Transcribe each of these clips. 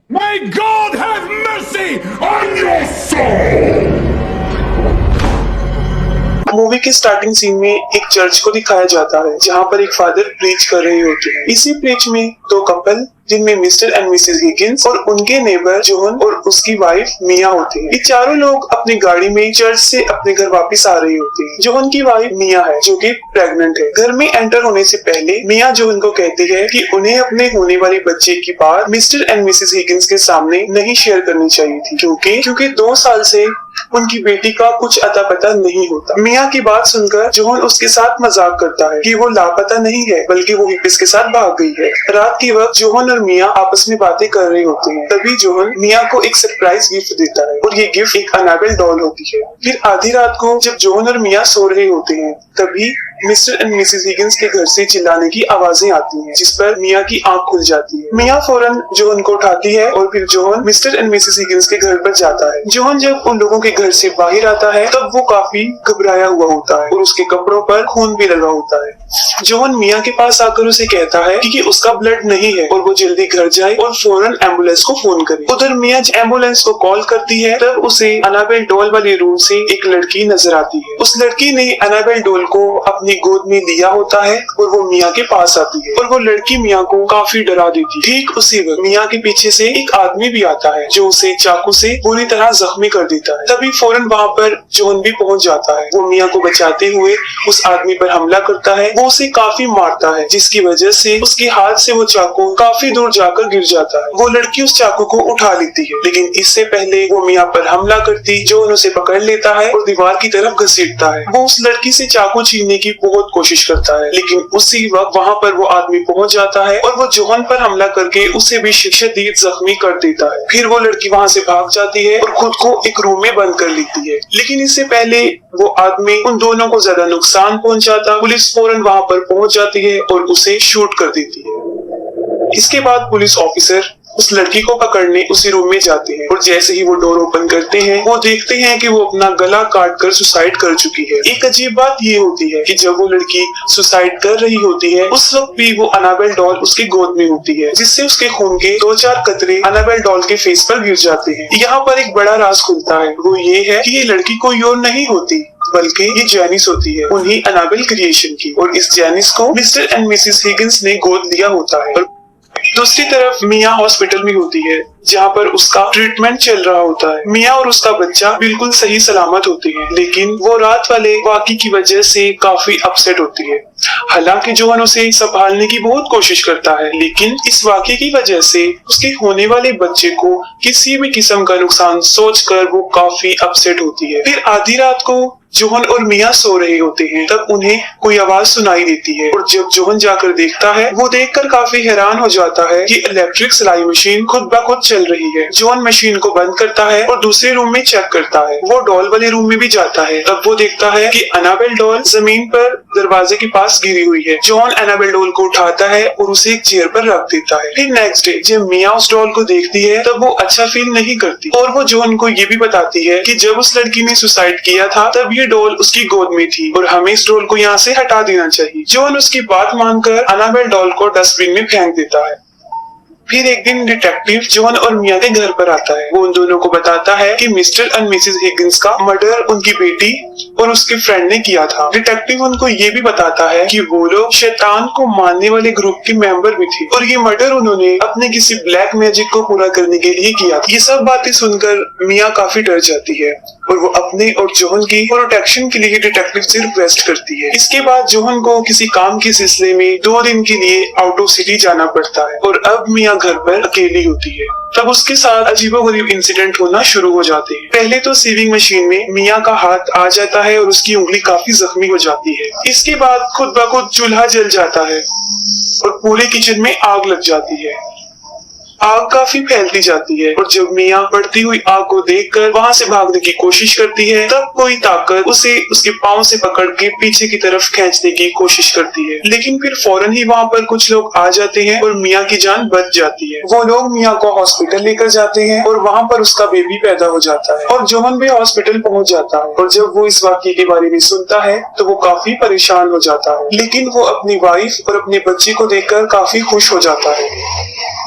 May God have mercy on your soul! Movie के starting scene में एक church को दिखाया जाता है जहाँ पर एक फादर प्रीच कर रहे होते हैं। इसी प्रीच में दो कपल जिनमें मिस्टर एंड मिसेस हिगिंस और उनके नेबर जॉन और उसकी वाइफ मिया होते हैं। ये चारों लोग अपनी गाड़ी में चर्च से अपने घर वापस आ रहे होते हैं। जॉन की वाइफ मिया है जो कि प्रेग्नेंट है। घर में एंटर होने से पहले मिया जॉन को कहती है कि उन्हें अपने होने वाले बच्चे की बात मिस्टर एंड मिसेस हिगिंस के सामने नहीं शेयर करनी चाहिए थी क्योंकि 2 साल से उनकी बेटी का कुछ अता पता नहीं होता। मिया की बात सुनकर जॉन उसके साथ मजाक करता है कि वो लापता नहीं है बल्कि वो हिप्पिस के साथ भाग गई है। रात के वक्त जॉन और मिया आपस में बातें कर रहे होते हैं। तभी जॉन मिया को एक सरप्राइज गिफ्ट देता है और ये गिफ्ट एक अनाबेल डॉल होती है। फिर आधी रात को जब जॉन और मिया सो रहे होते हैं तभी मिस्टर एंड मिसेस हिगिंस के घर से चिल्लाने की आवाजें आती हैं, जिस पर मिया की आंख खुल जाती है। मिया फौरन जॉन को उठाती है और फिर John mister and Mrs Higgins के घर पर जाता है। जॉन जब उन लोगों के घर से बाहर आता है तब वो काफी घबराया हुआ होता है और उसके कपड़ों पर खून भी लगा होता है। जॉन मिया के पास आकर उसे कहता है कि उसका ब्लड नहीं है और वो जल्दी घर जाए और फौरन एम्बुलेंस को फोन करे। उधर मिया एम्बुलेंस को कॉल करती है तब उसे अनाबेल डॉल वाले रूम से एक लड़की नजर आती है। उस लड़की ने अनाबेल डॉल को अपनी गोद में लिया होता है और वो मिया के पास आती है और वो लड़की मिया को काफी डरा देती है। ठीक उसी वक्त मिया के पीछे से एक आदमी भी आता है जो उसे चाकू से बुरी तरह जख्मी कर देता है। तभी फौरन वहाँ पर जॉन भी पहुँच जाता है। वो मिया को बचाते हुए उस आदमी पर हमला करता है। वो उसे काफी मारता है जिसकी वजह से उसके हाथ से वो चाकू काफी दूर जाकर गिर जाता है। वो लड़की उस चाकू को उठा लेती है लेकिन इससे पहले वो मिया पर हमला करती जॉन उसे पकड़ लेता है और दीवार की तरफ घसीटता है। वो उस लड़की से चाकू छीनने की बहुत कोशिश करता है लेकिन उसी वक्त वहाँ पर वो आदमी पहुँच जाता है और वो जॉन पर हमला करके उसे भी शदीद जख्मी कर देता है। फिर वो लड़की वहाँ से भाग जाती है और खुद को एक रूम में बंद कर लेती है। लेकिन इससे पहले वो आदमी उन दोनों को ज्यादा नुकसान पहुंचाता पुलिस फौरन वहाँ पर पहुंच जाती है और उसे शूट कर देती है। इसके बाद पुलिस ऑफिसर उस लड़की को पकड़ने उसी रूम में जाते हैं और जैसे ही वो डोर ओपन करते हैं वो देखते हैं कि वो अपना गला काट कर सुसाइड कर चुकी है। एक अजीब बात ये होती है कि जब वो लड़की सुसाइड कर रही होती है उस वक्त भी वो अनाबेल डॉल उसकी गोद में होती है जिससे उसके खून के 2-4 कतरे अनाबेल डॉल के फेस पर गिर जाते हैं। यहाँ पर एक बड़ा राज खुलता है, वो ये है कि ये लड़की कोई और नहीं होती बल्कि ये जैनिस होती है, उन्हीं अनाबेल क्रिएशन की। और इस जैनिस को मिस्टर एंड मिसेस हिगिंस ने गोद लिया होता है। दूसरी तरफ मिया हॉस्पिटल में होती है जहाँ पर उसका ट्रीटमेंट चल रहा होता है। मिया और उसका बच्चा बिल्कुल सही सलामत होते हैं लेकिन वो रात वाले वाकये की वजह से काफी अपसेट होती है। हालांकि जॉन उसे संभालने की बहुत कोशिश करता है लेकिन इस वाकये की वजह से उसके होने वाले बच्चे को किसी भी किस्म का नुकसान सोचकर वो काफी अपसेट होती है। फिर आधी रात को जॉन और मिया सो रहे होते हैं तब उन्हें कोई आवाज सुनाई देती है और जब जॉन जाकर देखता है वो देखकर काफी हैरान हो जाता है कि इलेक्ट्रिक सिलाई मशीन खुद ब खुद चल रही है। जॉन मशीन को बंद करता है और दूसरे रूम में चेक करता है। वो डॉल वाले रूम में भी जाता है तब वो देखता है कि अनाबेल डॉल जमीन पर दरवाजे के पास गिरी हुई है। जॉन अनाबेल डॉल को उठाता है और उसे एक चेयर पर रख देता है। फिर नेक्स्ट डे जब मिया उस डॉल को देखती है तब वो अच्छा फील नहीं करती और वो जॉन को ये भी बताती है कि जब उस लड़की ने सुसाइड किया था तब ये डॉल उसकी गोद में थी और हमें इस डॉल को यहाँ से हटा देना चाहिए। जॉन उसकी बात मानकर अनाबेल डॉल को डस्टबिन में फेंक देता है। फिर एक दिन डिटेक्टिव जॉन और मिया के घर पर आता है। वो उन दोनों को बताता है कि मिस्टर एंड मिसेस हिगिंस का मर्डर उनकी बेटी और उसके फ्रेंड ने किया था। डिटेक्टिव उनको ये भी बताता है कि वो लोग शैतान को मानने वाले ग्रुप के मेंबर भी थे और ये मर्डर उन्होंने अपने किसी ब्लैक मैजिक को पूरा करने के लिए किया था। ये सब बातें सुनकर मिया काफी डर जाती है और वो अपने और जॉन की प्रोटेक्शन के लिए डिटेक्टिव से रिक्वेस्ट करती है। इसके बाद जॉन को किसी काम के सिलसिले में 2 दिन के लिए आउट ऑफ सिटी जाना पड़ता है और अब मिया घर पर अकेली होती है। तब उसके साथ अजीबोगरीब इंसिडेंट होना शुरू हो जाते हैं। पहले तो सीविंग मशीन में मिया का हाथ आ जाता है और उसकी उंगली काफी जख्मी हो जाती है। इसके बाद खुद ब खुद चूल्हा जल जाता है और पूरे किचन में आग लग जाती है। आग काफी फैलती जाती है और जब मिया बढ़ती हुई आग को देखकर वहां से भागने की कोशिश करती है तब कोई ताकत उसे उसके पांव से पकड़ के पीछे की तरफ खींचने की कोशिश करती है लेकिन फिर फौरन ही वहां पर कुछ लोग आ जाते हैं और मिया की जान बच जाती है। वो लोग मिया को हॉस्पिटल लेकर जाते हैं और वहां पर उसका बेबी पैदा हो जाता है और जॉन भी हॉस्पिटल पहुंच जाता है और जब वो इस वाकये के बारे में सुनता है तो वो काफी परेशान हो जाता है लेकिन वो अपनी वाइफ और अपने बच्चे को देखकर काफी खुश हो जाता है।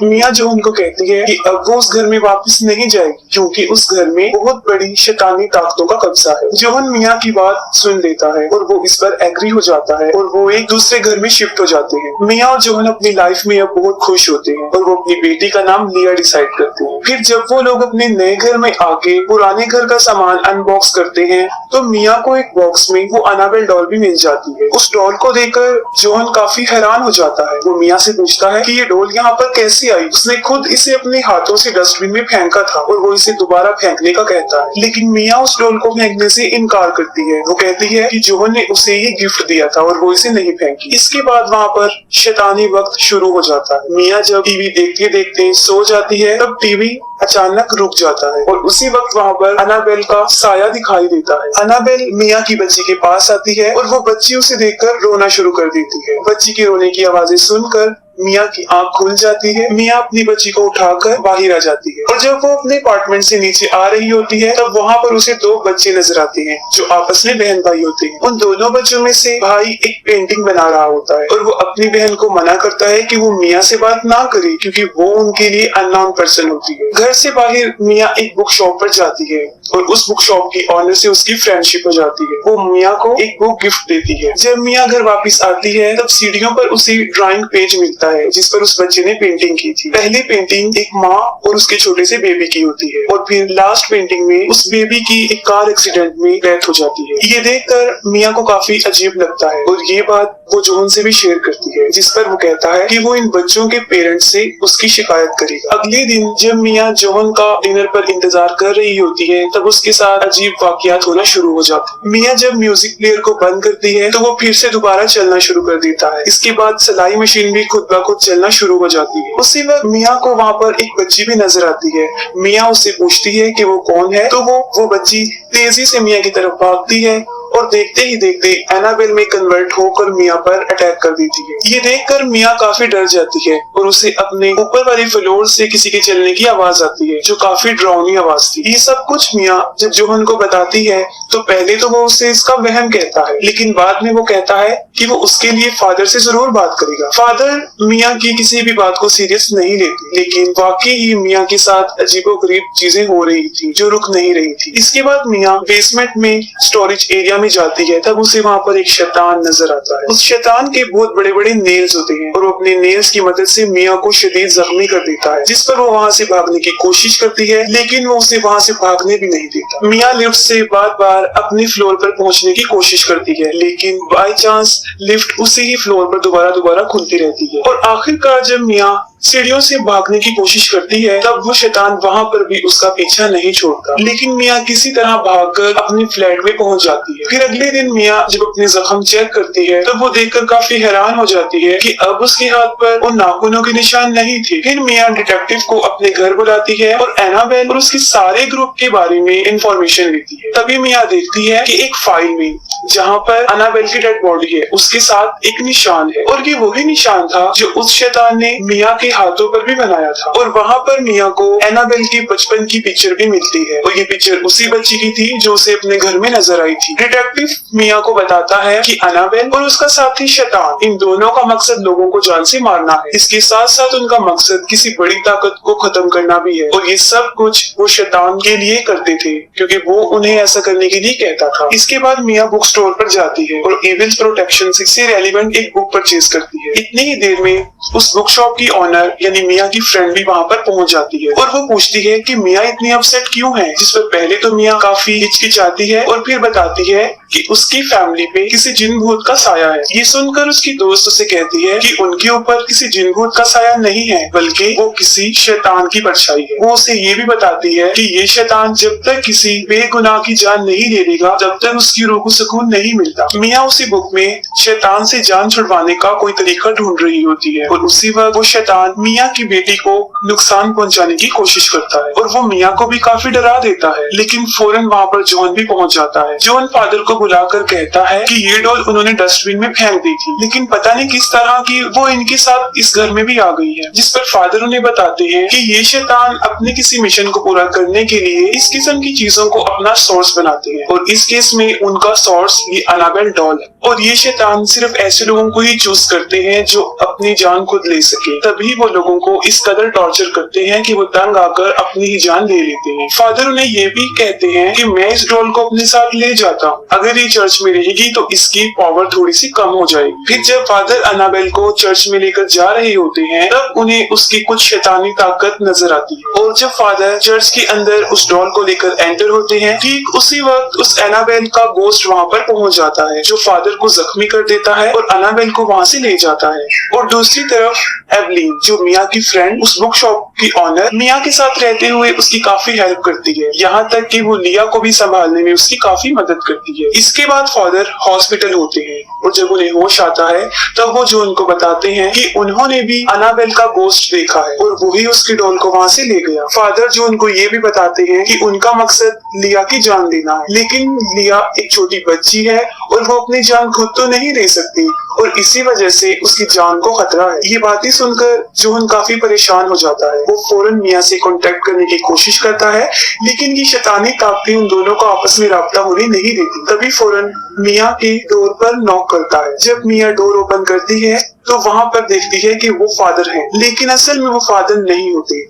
मिया जॉन को कहती कहती है कि अब वो उस घर में वापस नहीं जाएगी क्योंकि उस घर में बहुत बड़ी शैतानी ताकतों का कब्जा है। जोहन मिया की बात सुन लेता है और वो इस पर एग्री हो जाता है और वो एक दूसरे घर में शिफ्ट हो जाते हैं। मिया और जोहन अपनी लाइफ में अब बहुत खुश होते हैं और वो अपनी बेटी का नाम लिया डिसाइड करते हैं। फिर जब वो लोग अपने नए घर में आके पुराने घर का सामान अनबॉक्स करते हैं तो मिया को एक बॉक्स में वो अनाबेल डॉल भी मिल जाती है। उस डॉल को देखकर जोहन काफी हैरान हो जाता है। वो मिया से पूछता है कि ये डॉल यहाँ पर कैसे आई। उसने खुद इसे अपने हाथों से डस्टबिन में फेंका था और वो इसे दोबारा फेंकने का कहता है, लेकिन मिया उस डॉल को फेंकने से इनकार करती है। वो कहती है कि जोहन ने उसे ये गिफ्ट दिया था और वो इसे नहीं फेंकी। इसके बाद वहाँ पर शैतानी वक्त शुरू हो जाता है। मिया जब टीवी देखते देखते सो जाती है तब टीवी अचानक रुक जाता है और उसी वक्त वहाँ पर अनाबेल का साया दिखाई देता है। अनाबेल मिया की बच्ची के पास आती है और वो बच्ची उसे देखकर रोना शुरू कर देती है। बच्ची की रोने की आवाजें सुनकर मिया की आंख खुल जाती है। मिया अपनी बच्ची को उठाकर बाहर आ जाती है और जब वो अपने अपार्टमेंट से नीचे आ रही होती है तब वहाँ पर उसे दो बच्चे नजर आते हैं जो आपस में बहन भाई होते हैं। उन दोनों बच्चों में से भाई एक पेंटिंग बना रहा होता है और वो अपनी बहन को मना करता है कि वो मिया से बात ना करे क्योंकि वो उनके लिए अननोन पर्सन होती है। घर से बाहर मिया एक बुक शॉप पर जाती है और उस बुक शॉप की ऑनर से उसकी फ्रेंडशिप हो जाती है। वो मिया को एक बुक गिफ्ट देती है। जब मिया घर वापस आती है तब सीढ़ियों पर उसे ड्राइंग पेज मिलता है जिस पर उस बच्चे ने पेंटिंग की थी। पहली पेंटिंग एक माँ और उसके छोटे से बेबी की होती है और फिर लास्ट पेंटिंग में उस बेबी की एक कार एक्सीडेंट में डेथ हो जाती है। ये देखकर मिया को काफी अजीब लगता है और ये बात वो जोहन से भी शेयर करती है जिस पर वो कहता है कि वो इन बच्चों के पेरेंट्स से उसकी शिकायत करेगा। अगले दिन जब मिया जोहन का डिनर पर इंतजार कर रही होती है तब उसके साथ अजीब वाकयात होना शुरू हो जाते हैं। मिया जब म्यूजिक प्लेयर को बंद करती है तो वो फिर से दोबारा चलना शुरू कर देता है। इसके बाद सिलाई मशीन भी खुद ब खुद चलना शुरू हो जाती है। उसी वक्त मिया को वहाँ पर एक बच्ची भी नजर आती है। मिया उससे पूछती है कि वो कौन है तो वो बच्ची तेजी से मिया की तरफ भागती है और देखते ही देखते एनाबेल में कन्वर्ट होकर मिया पर अटैक कर देती है। ये देखकर मिया काफी डर जाती है और उसे अपने ऊपर वाले फ्लोर से किसी के चलने की आवाज आती है जो काफी डरावनी आवाज थी। ये सब कुछ मिया जब जोहन को बताती है तो पहले तो वो उसे इसका वहम कहता है लेकिन बाद में वो कहता है कि वो उसके लिए फादर से जरूर बात करेगा। फादर मिया की किसी भी बात को सीरियस नहीं लेते लेकिन वाकई ही मिया के साथ अजीबोगरीब चीजें हो रही थी जो रुक नहीं रही थी। इसके बाद मिया बेसमेंट में स्टोरेज एरिया में जाती है तब उसे वहाँ पर एक शैतान नजर आता है। उस शैतान के बहुत बड़े बड़े नेल्स होते हैं और वो अपने नेल्स की मदद से मिया को शदीद जख्मी कर देता है जिस पर वो वहाँ से भागने की कोशिश करती है लेकिन वो उसे वहाँ से भागने भी नहीं देता। मिया लिफ्ट से बार बार अपने फ्लोर पर पहुँचने की कोशिश करती है लेकिन बाई चांस लिफ्ट उसी ही फ्लोर पर दोबारा खुलती रहती है और आखिरकार जब मिया सीढ़ियों से भागने की कोशिश करती है तब वो शैतान वहाँ पर भी उसका पीछा नहीं छोड़ता लेकिन मिया किसी तरह भागकर अपने फ्लैट में पहुँच जाती है। फिर अगले दिन मिया जब अपने जख्म चेक करती है तो वो देखकर काफी हैरान हो जाती है कि अब उसके हाथ पर उन नाखूनों के निशान नहीं थे। फिर मिया डिटेक्टिव को अपने घर बुलाती है और एनाबेल और उसके सारे ग्रुप के बारे में इंफॉर्मेशन लेती है। तभी मिया देखती है कि एक फाइल में जहाँ पर अनाबेल की डेड बॉडी है उसके साथ एक निशान है और ये वही निशान था जो उस शैतान ने मिया के हाथों पर भी बनाया था। और वहाँ पर मिया को एनाबेल की बचपन की पिक्चर भी मिलती है और ये पिक्चर उसी बच्ची की थी जो उसे अपने घर में नजर आई थी। डिटेक्टिव मिया को बताता है कि अनाबेल और उसका साथी शैतान इन दोनों का मकसद लोगों को जान से मारना है। इसके साथ साथ उनका मकसद किसी बड़ी ताकत को खत्म करना भी है और ये सब कुछ वो शैतान के लिए करते थे क्योंकि वो उन्हें ऐसा करने के लिए कहता था। इसके बाद मिया बुक स्टोर पर जाती है और एविल्स प्रोटेक्शन से रेलेवेंट एक बुक परचेज करती है। इतनी ही देर में उस बुक शॉप की ऑनर यानी मिया की फ्रेंड भी वहाँ पर पहुँच जाती है और वो पूछती है कि मिया इतनी अपसेट क्यों है। जिस पर पहले तो मिया काफी हिचकिचाती है और फिर बताती है कि उसकी फैमिली पे किसी जिन भूत का साया है। ये सुनकर उसकी दोस्त उसे कहती है कि उनके ऊपर किसी जिन भूत का साया नहीं है बल्कि वो किसी शैतान की परछाई है। वो उसे ये भी बताती है कि ये शैतान जब तक किसी बेगुनाह की जान नहीं ले लेगा तब तक उसकी रूह को सुकून नहीं मिलता। मिया उसी बुक में शैतान से जान छुड़वाने का कोई तरीका ढूंढ रही होती है और उसी वक्त वो शैतान मिया की बेटी को नुकसान पहुंचाने की कोशिश करता है और वो मिया को भी काफी डरा देता है। लेकिन फौरन वहाँ पर जॉन भी पहुंच जाता है। जॉन फादर को बुलाकर कहता है कि ये डॉल उन्होंने डस्टबिन में फेंक दी थी लेकिन पता नहीं किस तरह की वो इनके साथ इस घर में भी आ गई है। जिस पर फादर उन्हें बताते हैं कि ये शैतान अपने किसी मिशन को पूरा करने के लिए इस किस्म की चीजों को अपना सोर्स बनाते हैं और इस केस में उनका सोर्स ये अनाबेल डॉल है और ये शैतान सिर्फ ऐसे लोगों को ही चूज करते हैं जो अपनी जान खुद ले सके। तभी वो लोगों को इस कदर टॉर्चर करते हैं कि वो तंग आकर अपनी ही जान ले लेते हैं। फादर उन्हें ये भी कहते हैं कि मैं इस डॉल को अपने साथ ले जाता हूँ, अगर ये चर्च में रहेगी तो इसकी पावर थोड़ी सी कम हो जाएगी। फिर जब फादर अनाबेल को चर्च में लेकर जा रहे होते हैं तब उन्हें उसकी कुछ शैतानी ताकत नजर आती है, और जब फादर चर्च के अंदर उस डॉल को लेकर एंटर होते हैं ठीक उसी वक्त उस एनाबेल का गोस्ट वहाँ पर पहुँच जाता है, जो फादर को जख्मी कर देता है और अनाबेल को वहाँ से ले जाता है। और दूसरी तरफ एवलिन, जो मिया की फ्रेंड, उस बुक शॉप की ऑनर, मिया के साथ रहते हुए उसकी काफी हेल्प करती है, यहाँ तक कि वो लिया को भी संभालने में उसकी काफी मदद करती है। इसके बाद फादर हॉस्पिटल होते हैं और जब उन्हें होश आता है तब वो जो उनको बताते हैं कि उन्होंने भी अनाबेल का गोस्ट देखा है और वही उसकी डॉल को वहाँ से ले गया। फादर जो उनको ये भी बताते हैं कि उनका मकसद लिया की जान लेना है, लेकिन लिया एक छोटी बच्ची है और वो अपनी जान खुद तो नहीं ले सकती और इसी वजह से उसकी जान को खतरा है। ये बातें सुनकर जोहन काफी परेशान हो जाता है। वो फौरन मिया से कांटेक्ट करने की कोशिश करता है, लेकिन ये शैतानी ताकतें उन दोनों को आपस में राब्ता होने नहीं देती। तभी फौरन मिया की डोर पर नॉक करता है। जब मिया डोर ओपन करती है तो वहाँ पर देखती है कि वो फादर हैं, लेकिन असल में वो फादर नहीं होते,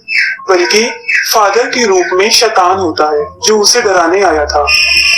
बल्कि फादर के रूप में शैतान होता है जो उसे डराने आया था।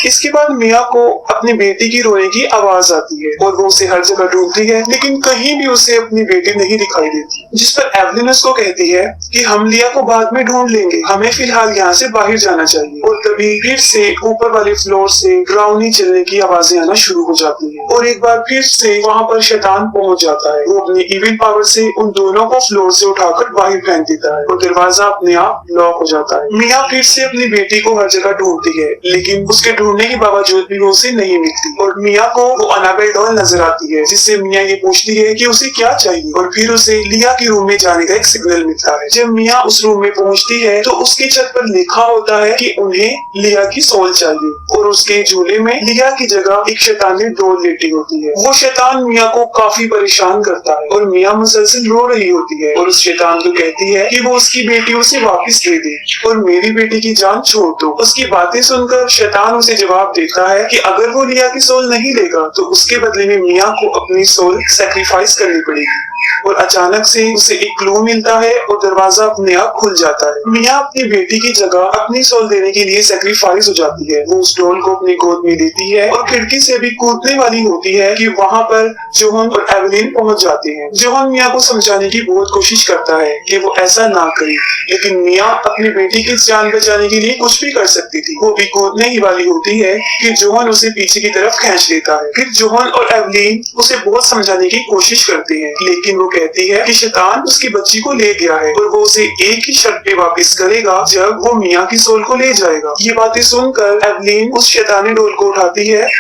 इसके बाद मिया को अपनी बेटी की रोने की आवाज आती है और वो उसे हर जगह ढूंढती है, लेकिन कहीं भी उसे अपनी बेटी नहीं दिखाई देती। जिस पर एवलिन उसको कहती है कि हम लिया को बाद में ढूंढ लेंगे, हमें फिलहाल यहाँ से बाहर जाना चाहिए। और तभी फिर से ऊपर वाले फ्लोर से डरावनी चलने की आवाजें आना शुरू हो जाती है और एक बार फिर से वहाँ पर शैतान पहुँच जाता है। वो अपनी इविल पावर से उन दोनों को फ्लोर से उठाकर बाहर फेंक देता है और दरवाजा अपने आप लॉक हो जाता है। मिया फिर से अपनी बेटी को हर जगह ढूंढती है, लेकिन उसके ढूंढने के बावजूद भी वो उसे नहीं मिलती और मिया को वो अनाबेल डॉल नजर आती है, जिससे मिया ये पूछती है कि उसे क्या चाहिए और फिर उसे लिया के रूम में जाने का एक सिग्नल मिलता है। जब मिया उस रूम में पहुंचती है तो उसकी छत पर लिखा होता है कि उन्हें लिया की सोल चाहिए और उसके झूले में लिया की जगह एक शैतानी डॉल लेटी होती है। वो शैतान मिया को काफी परेशान करता है और मिया मुसलसल रो रही होती है और उस शैतान को कहती है कि वो उसकी बेटी उसे वापस दे दे और मेरी बेटी की जान छोड़ दो। उसकी बातें सुनकर शैतान उसे जवाब देता है कि अगर वो लिया की सोल नहीं लेगा तो उसके बदले में मिया को अपनी सोल सैक्रिफाइस करनी पड़ेगी। और अचानक से उसे एक क्लू मिलता है और दरवाजा अपने आप खुल जाता है। मिया अपनी बेटी की जगह अपनी सोल देने के लिए सैक्रिफाइस हो जाती है। वो उस डॉल को अपनी गोद में लेती है और खिड़की से भी कूदने वाली होती है कि वहाँ पर जोहन और एवलिन पहुँच जाते हैं। जोहन मिया को समझाने की बहुत कोशिश करता है कि वो ऐसा ना करे, लेकिन मिया अपनी बेटी की जान बचाने के लिए कुछ भी कर सकती थी। वो भी कूदने ही वाली होती है कि जोहन उसे पीछे की तरफ खींच लेता है। फिर जोहन और एवलिन उसे बहुत समझाने की कोशिश करते हैं, लेकिन वो कहती है कि शैतान उसकी बच्ची को ले गया है और वो उसे एक ही शर्त पे वापस करेगा जब वो मिया की सोल को ले जाएगा। ये बातें सुनकर एवलिन उस शैतानी डोल को उठाती है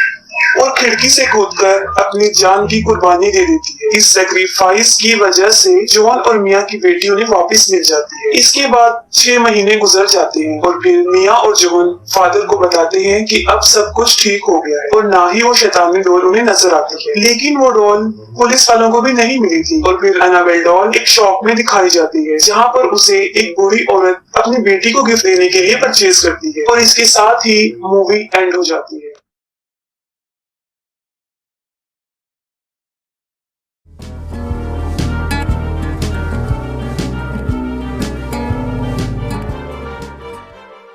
और खिड़की से कूदकर अपनी जान की कुर्बानी दे देती है। इस सैक्रिफाइस की वजह से जोहन और मिया की बेटी उन्हें वापस मिल जाती है। इसके बाद 6 महीने गुजर जाते हैं और फिर मिया और जोहन फादर को बताते हैं कि अब सब कुछ ठीक हो गया है और ना ही वो शैतानी डॉल उन्हें नजर आती है। लेकिन वो डॉल पुलिस वालों को भी नहीं मिली थी और फिर अनाबेल डॉल एक शॉप में दिखाई जाती है, जहाँ पर उसे एक बूढ़ी औरत अपनी बेटी को गिफ्ट देने के लिए परचेज करती है और इसके साथ ही मूवी एंड हो जाती है।